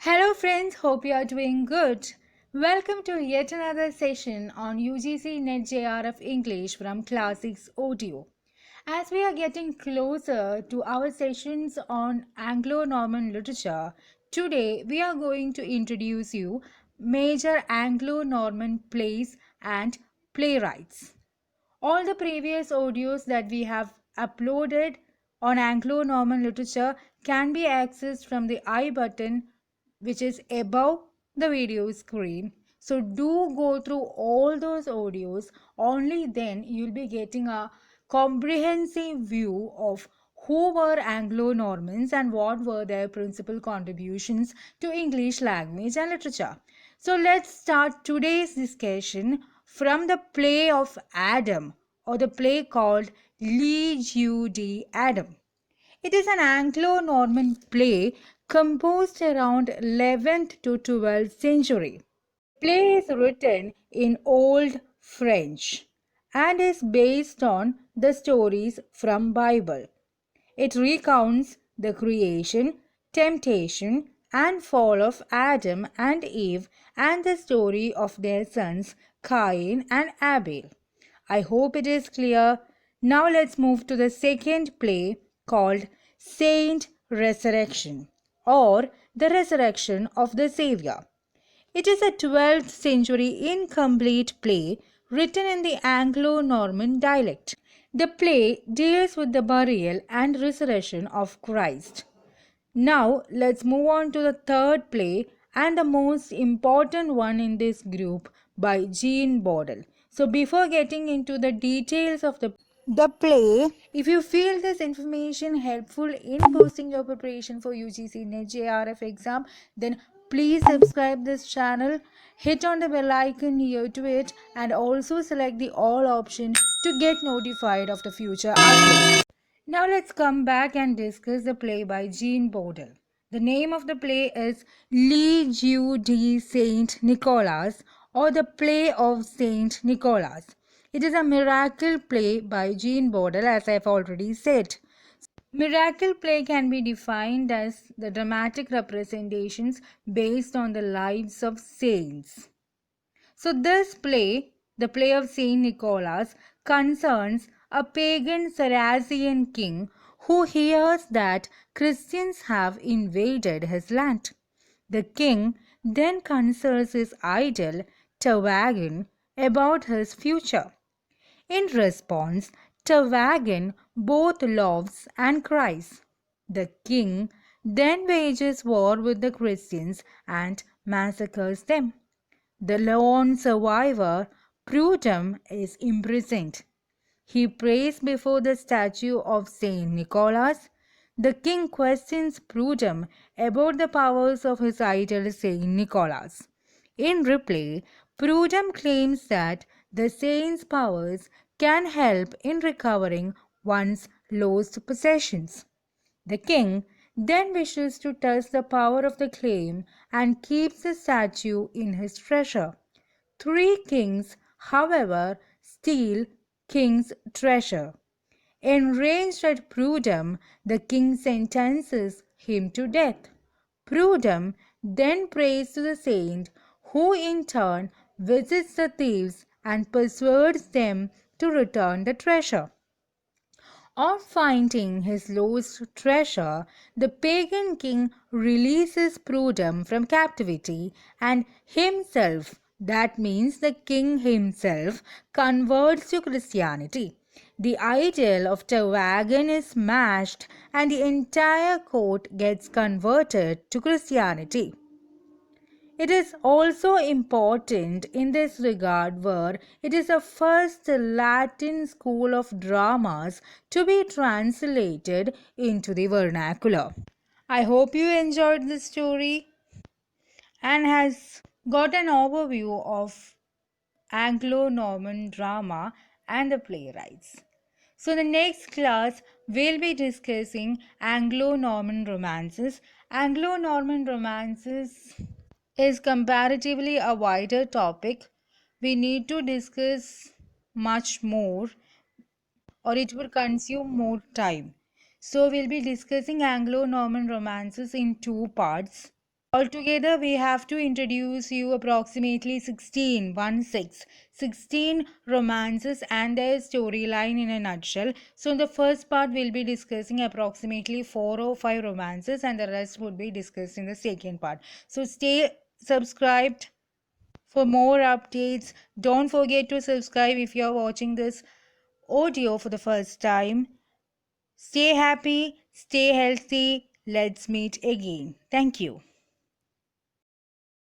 Hello friends, hope you are doing good. Welcome to yet another session on UGC Net JRF English from Classics Audio. As we are getting closer to our sessions on Anglo-Norman literature, today we are going to introduce you major Anglo-Norman plays and playwrights. All the previous audios that we have uploaded on Anglo-Norman literature can be accessed from the I button which is above the video screen. So do go through all those audios. Only then you'll be getting a comprehensive view of who were Anglo-Normans and what were their principal contributions to English language and literature. So let's start today's discussion from the play of Adam, or the play called Lee Adam. It is an Anglo-Norman play composed around 11th to 12th century. The play is written in Old French and is based on the stories from Bible. It recounts the creation, temptation, and fall of Adam and Eve and the story of their sons Cain and Abel. I hope it is clear. Now let's move to the second play called Saint Resurrection, or The Resurrection of the Savior. It is a 12th century incomplete play written in the Anglo-Norman dialect. The play deals with the burial and resurrection of Christ. Now let's move on to the third play and the most important one in this group by Jean Bodel. So before getting into the details of the play, if you feel this information helpful in boosting your preparation for UGC NET JRF exam, then please subscribe this channel, hit on the bell icon near to it, and also select the all option to get notified of the future uploads. Now let's come back and discuss the play by Jean Bodel. The name of the play is Le Jeu de Saint Nicholas, or the Play of Saint Nicholas. It is a miracle play by Jean Bodel, as I have already said. Miracle play can be defined as the dramatic representations based on the lives of saints. So this play, the play of Saint Nicholas, concerns a pagan Saracen king who hears that Christians have invaded his land. The king then consults his idol Tawagin about his future. In response, Tawagin both laughs and cries. The king then wages war with the Christians and massacres them. The lone survivor, Prudham, is imprisoned. He prays before the statue of Saint Nicholas. The king questions Prudham about the powers of his idol Saint Nicholas. In reply, Prudham claims that the saint's powers can help in recovering one's lost possessions. The king then wishes to test the power of the claim and keeps the statue in his treasure. Three kings, however, steal king's treasure. Enraged at Prudham, the king sentences him to death. Prudham then prays to the saint, who in turn visits the thieves and persuades them to return the treasure. On finding his lost treasure, the pagan king releases Prudham from captivity and himself, that means the king himself, converts to Christianity. The idol of Tawagin is smashed and the entire court gets converted to Christianity. It is also important in this regard where it is the first Latin school of dramas to be translated into the vernacular. I hope you enjoyed this story and has got an overview of Anglo-Norman drama and the playwrights. So the next class we'll be discussing Anglo-Norman romances. Anglo-Norman romances is comparatively a wider topic. We need to discuss much more or it will consume more time. So we'll be discussing Anglo-Norman romances in two parts. Altogether, we have to introduce you approximately 16 romances and their storyline in a nutshell. So, in the first part, we'll be discussing approximately 4 or 5 romances, and the rest would be discussed in the second part. So, stay subscribed for more updates. Don't forget to subscribe if you're watching this audio for the first time. Stay happy, stay healthy. Let's meet again. Thank you.